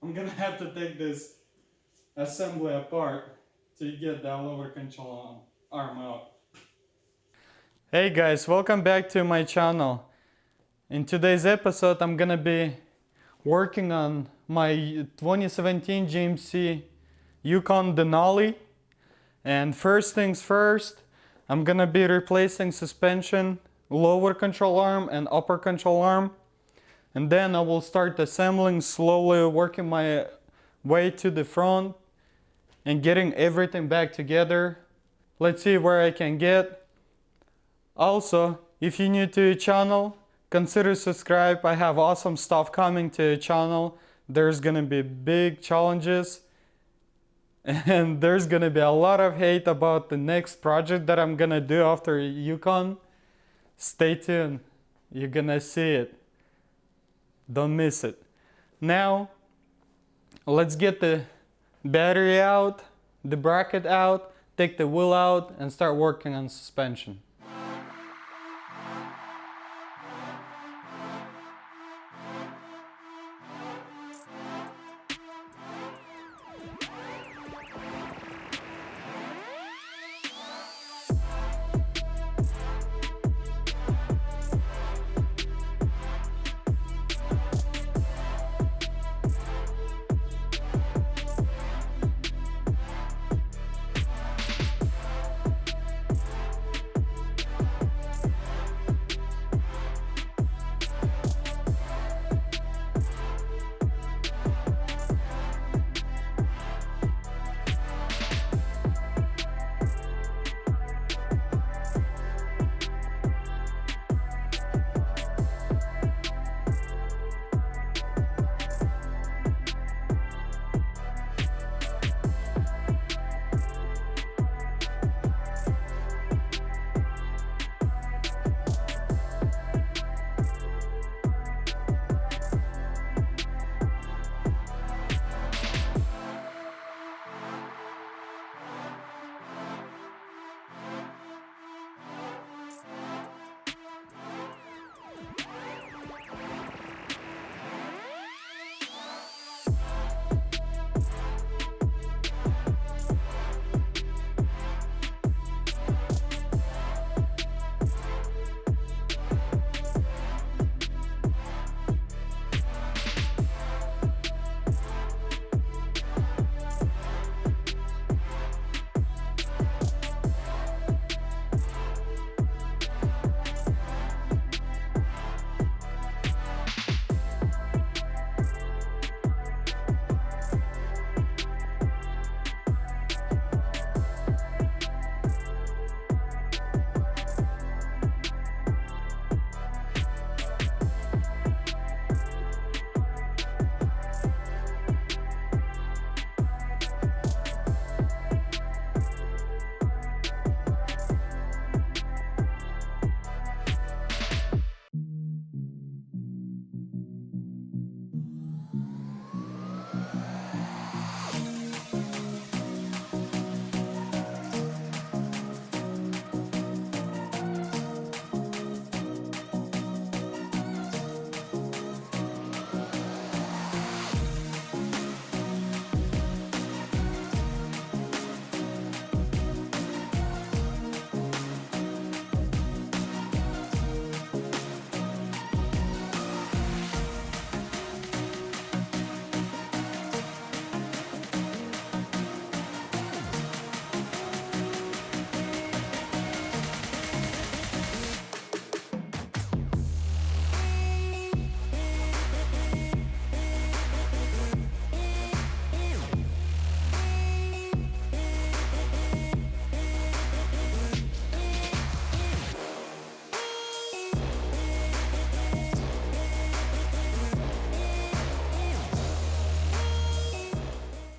I'm gonna have to take this assembly apart to get that lower control arm out. Hey guys, welcome back to my channel. In today's episode I'm gonna be working on my 2017 GMC Yukon Denali. And first things first, I'm gonna be replacing suspension, lower control arm and upper control arm. And then I will start assembling, slowly working my way to the front and getting everything back together. Let's see where I can get. Also, if you're new to the channel, consider subscribe. I have awesome stuff coming to the channel. There's gonna be big challenges and there's gonna be a lot of hate about the next project that I'm gonna do after Yukon. Stay tuned, you're gonna see it. Don't miss it. Now, let's get the battery out, the bracket out, take the wheel out and start working on suspension.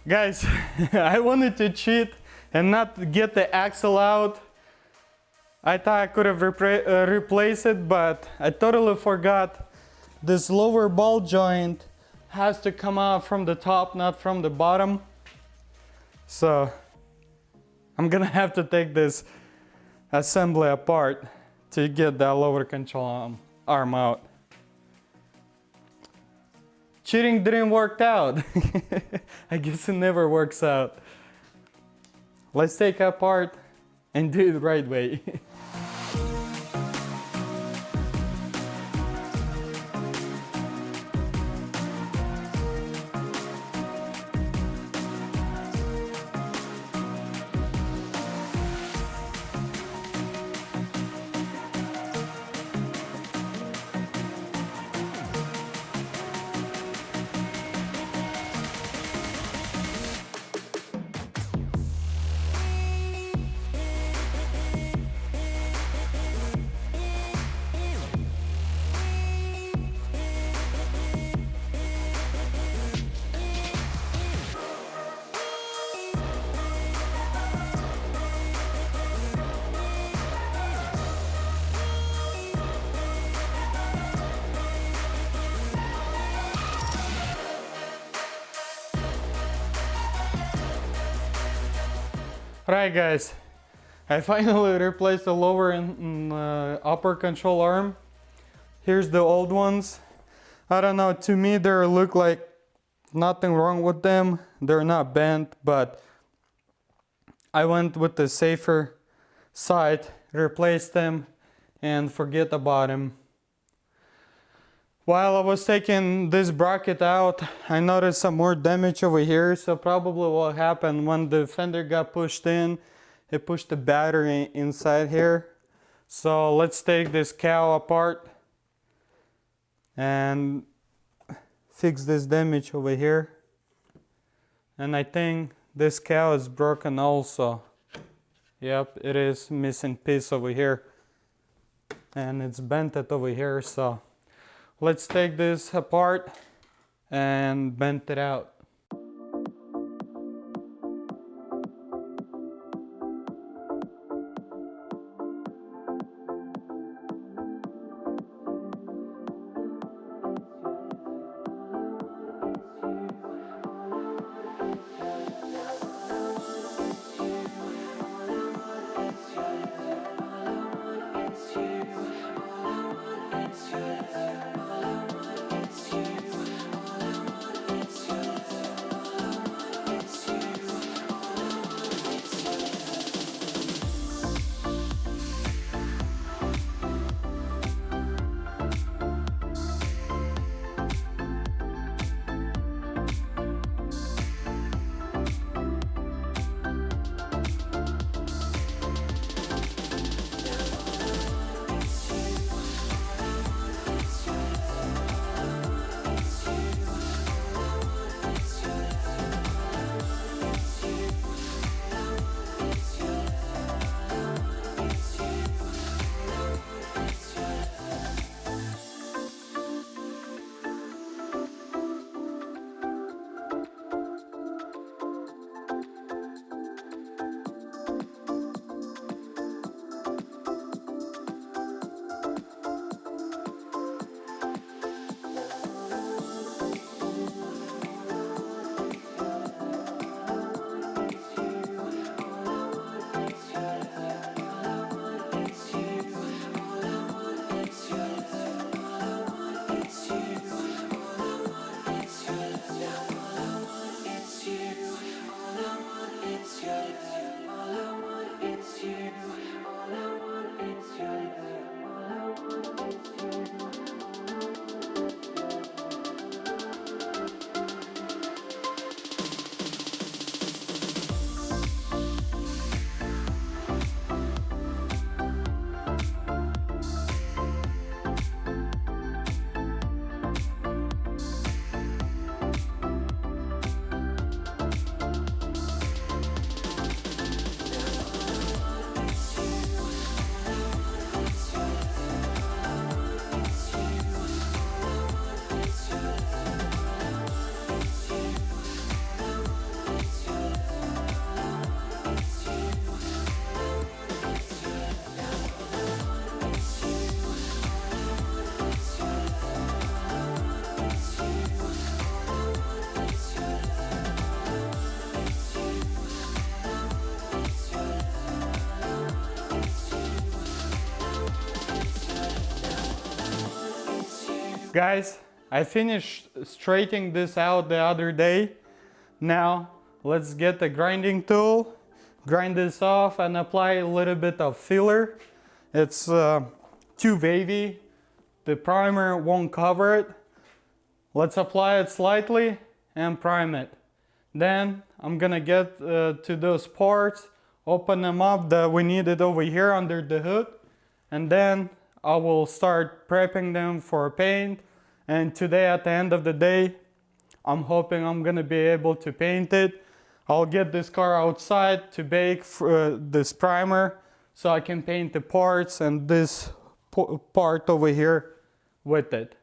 Guys, I wanted to cheat and not get the axle out. I thought I could have replaced it, but I totally forgot. This lower ball joint has to come out from the top, not from the bottom. So I'm gonna have to take this assembly apart to get that lower control arm out. cheating didn't work out. I guess it never works out. Let's take it apart and do it the right way. Alright guys, I finally replaced the lower and upper control arm. Here's the old ones. I don't know, to me they look like nothing wrong with them. They're not bent, but I went with the safer side, replaced them and forget about them. While I was taking this bracket out, I noticed some more damage over here. So probably what happened when the fender got pushed in, it pushed the battery inside here. So let's take this cowl apart and fix this damage over here. And I think this cowl is broken also. Yep, it is missing piece over here. And it's bent over here, so let's take this apart and bend it out. Guys, I finished straightening this out the other day. Now let's get the grinding tool, grind this off and apply a little bit of filler. It's too wavy, the primer won't cover it. Let's apply it slightly and prime it. Then I'm gonna get to those parts, open them up that we needed over here under the hood, and then I will start prepping them for paint. And today at the end of the day, I'm hoping I'm gonna be able to paint it. I'll get this car outside to bake this primer so I can paint the parts and this part over here with it.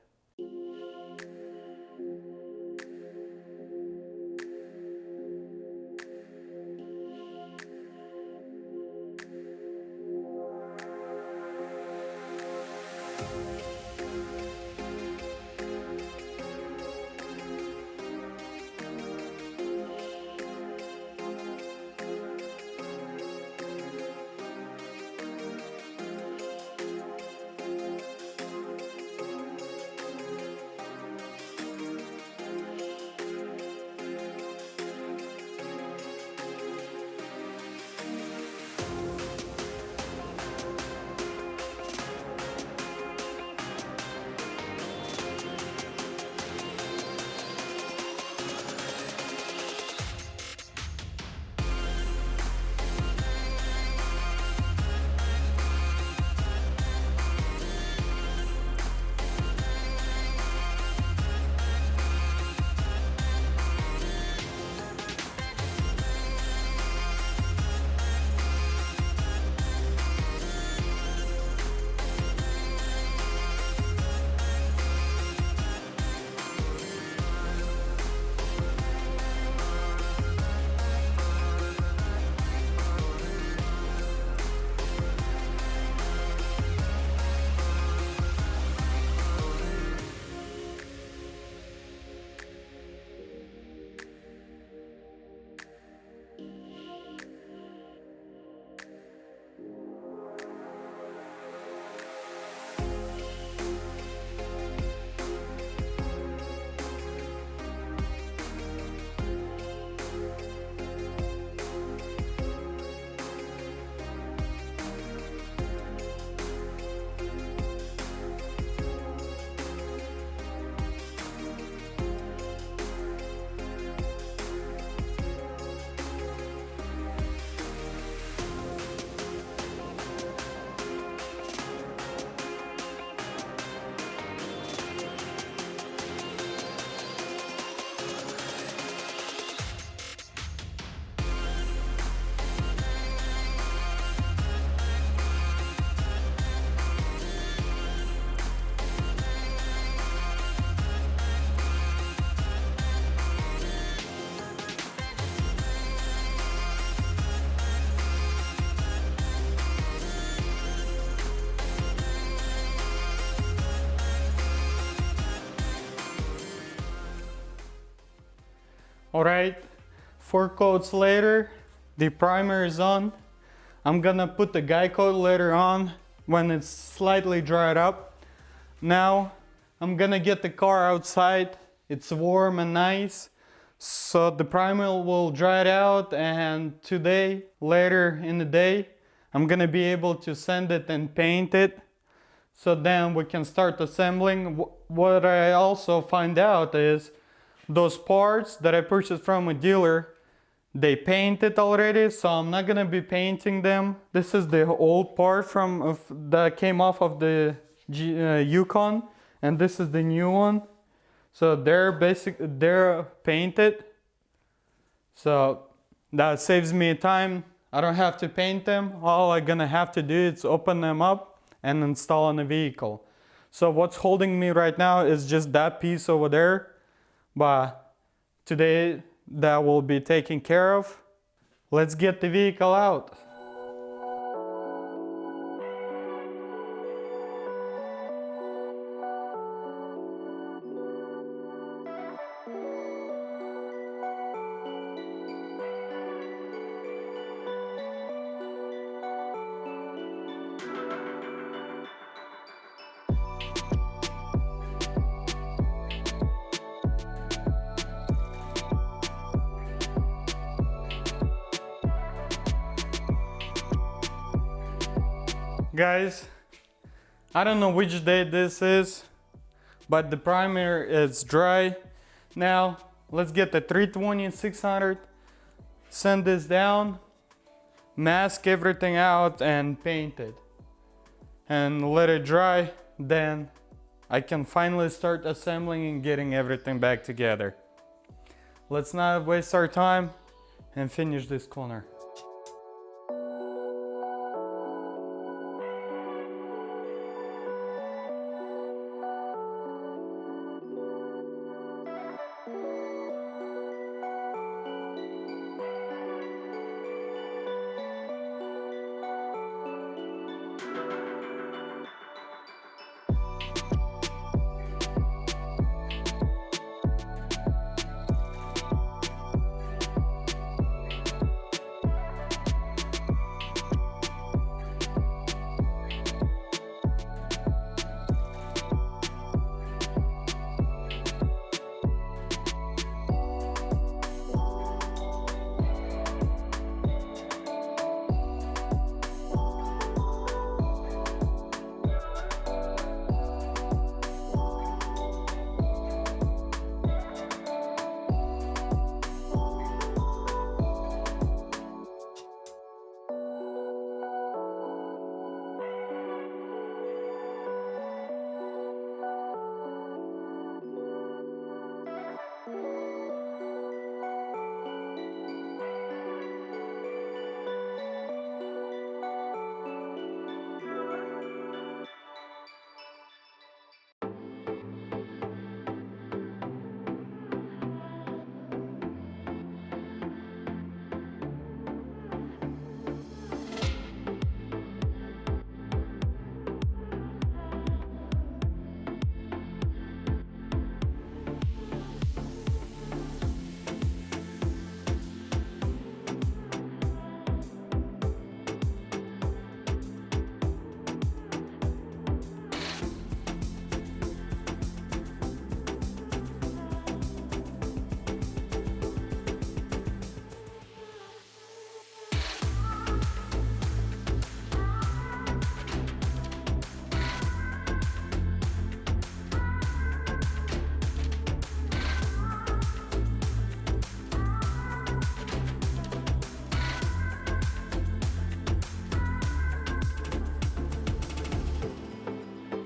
Alright, 4 coats later, the primer is on. I'm gonna put the guy coat later on when it's slightly dried up. Now I'm gonna get the car outside. It's warm and nice, so the primer will dry it out, and today, later in the day, I'm gonna be able to sand it and paint it. So then we can start assembling. What I also find out is those parts that I purchased from a dealer, they painted already, so I'm not gonna be painting them. This is the old part that came off of the Yukon, and this is the new one. So they're painted, so that saves me time. I don't have to paint them. All I'm gonna have to do is open them up and install on the vehicle. So what's holding me right now is just that piece over there. But today that will be taken care of. Let's get the vehicle out. Guys, I don't know which day this is, but the primer is dry. Now let's get the 320 and 600, sand this down, mask everything out and paint it and let it dry. Then I can finally start assembling and getting everything back together. Let's not waste our time and finish this corner.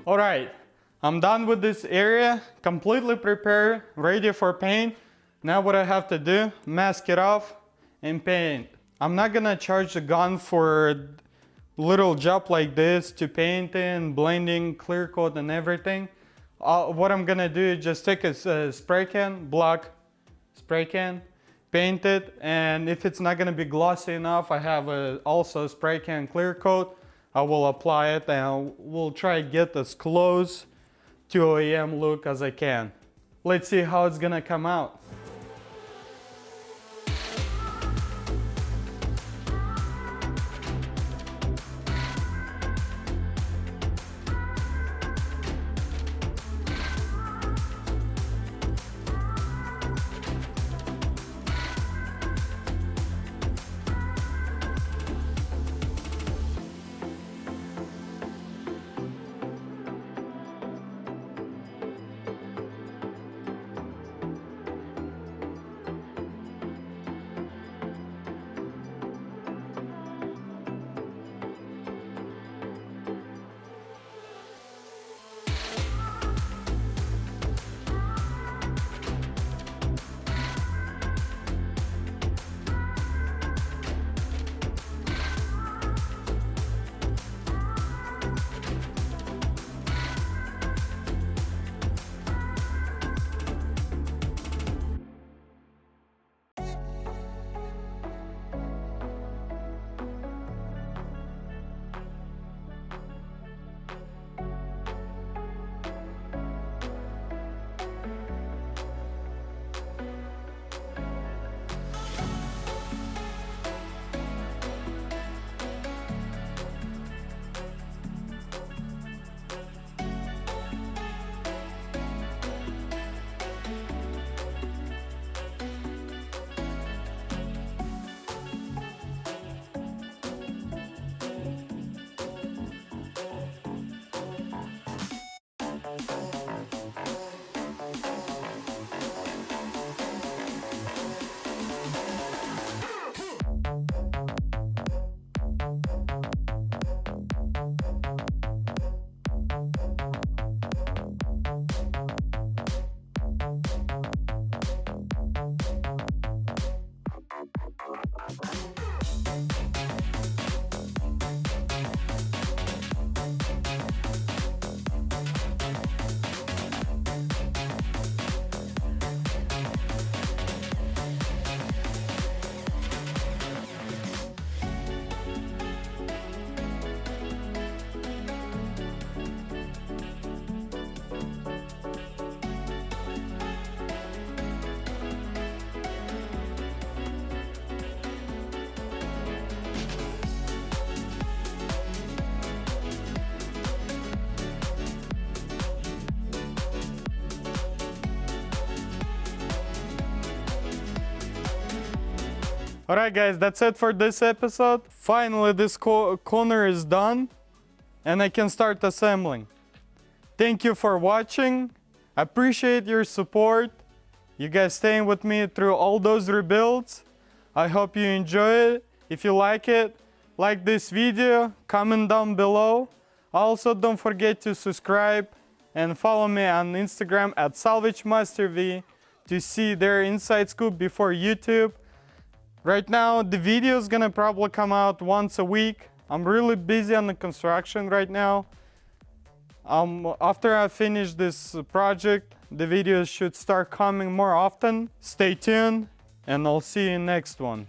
All right, I'm done with this area, completely prepared, ready for paint. Now what I have to do, mask it off and paint. I'm not gonna charge the gun for a little job like this to painting, blending, clear coat and everything. What I'm gonna do is just take a spray can, black spray can, paint it, and if it's not gonna be glossy enough, I have also a spray can clear coat. I will apply it and we'll try to get as close to OEM look as I can. Let's see how it's gonna come out. Alright guys, that's it for this episode. Finally this corner is done and I can start assembling. Thank you for watching. I appreciate your support. You guys staying with me through all those rebuilds. I hope you enjoy it. If you like it, like this video, comment down below. Also, don't forget to subscribe and follow me on Instagram at Salvagemasterv to see their inside scoop before YouTube. Right now, the video is gonna probably come out once a week. I'm really busy on the construction right now. After I finish this project, the videos should start coming more often. Stay tuned, and I'll see you in next one.